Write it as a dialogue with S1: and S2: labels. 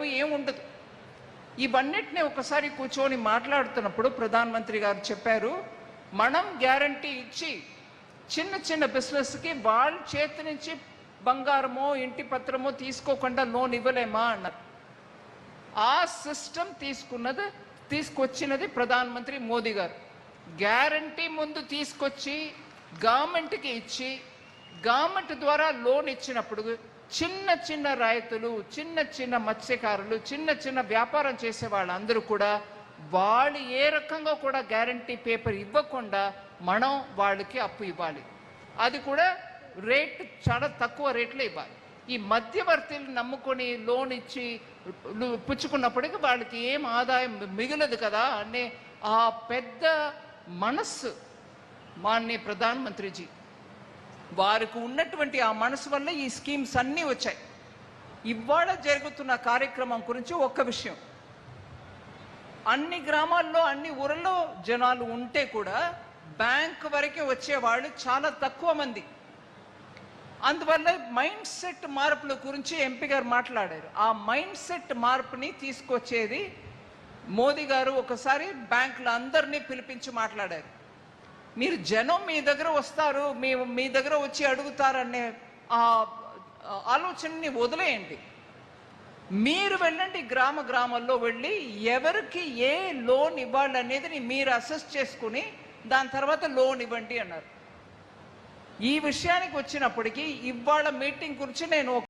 S1: డబ్బు ఏముండదు. ఇవన్నిటిని ఒకసారి కూర్చొని మాట్లాడుతున్నప్పుడు ప్రధానమంత్రి గారు చెప్పారు, మనం గ్యారంటీ ఇచ్చి చిన్న చిన్న బిజినెస్కి వాళ్ళ చేతి నుంచి బంగారమో ఇంటి పత్రమో తీసుకోకుండా లోన్ ఇవ్వలేమా అన్నారు. ఆ సిస్టమ్ తీసుకొచ్చినది ప్రధానమంత్రి మోదీ గారు. గ్యారంటీ ముందు తీసుకొచ్చి గవర్నమెంట్కి ఇచ్చి గవర్నమెంట్ ద్వారా లోన్ ఇచ్చినప్పుడు చిన్న చిన్న రైతులు, చిన్న చిన్న మత్స్యకారులు, చిన్న చిన్న వ్యాపారం చేసే వాళ్ళందరూ కూడా వాళ్ళు ఏ రకంగా కూడా గ్యారంటీ పేపర్ ఇవ్వకుండా మనం వాళ్ళకి అప్పు ఇవ్వాలి. అది కూడా రేట్ చాలా తక్కువ రేట్లో ఇవ్వాలి. ఈ మధ్యవర్తులు నమ్ముకొని లోన్ ఇచ్చి పుచ్చుకున్నప్పటికీ వాళ్ళకి ఏం ఆదాయం మిగలదు కదా అనే ఆ పెద్ద మనస్సు మాన్య ప్రధానమంత్రిజీ వారికి ఉన్నటువంటి ఆ మనసు వల్ల ఈ స్కీమ్స్ అన్నీ వచ్చాయి. ఇవాళ జరుగుతున్న కార్యక్రమం గురించి ఒక్క విషయం, అన్ని గ్రామాల్లో అన్ని ఊరల్లో జనాలు ఉంటే కూడా బ్యాంక్ వరకే వచ్చేవాళ్ళు చాలా తక్కువ మంది. అందువల్ల మైండ్ సెట్ మార్పుల గురించి ఎంపీ గారు మాట్లాడారు. ఆ మైండ్ సెట్ మార్పుని తీసుకొచ్చేది మోదీ గారు ఒకసారి బ్యాంకులు అందరినీ పిలిపించి మాట్లాడారు. మీరు జనం మీ దగ్గర వస్తారు, మీ దగ్గర వచ్చి అడుగుతారనే ఆ ఆలోచనని వదిలేయండి. మీరు వెళ్ళండి, గ్రామాల్లో వెళ్ళి ఎవరికి ఏ లోన్ ఇవ్వాలనేది మీరు అసెస్ చేసుకుని దాని తర్వాత లోన్ ఇవ్వండి అన్నారు. ఈ విషయానికి వచ్చినప్పటికీ ఇవాళ మీటింగ్ గురించి నేను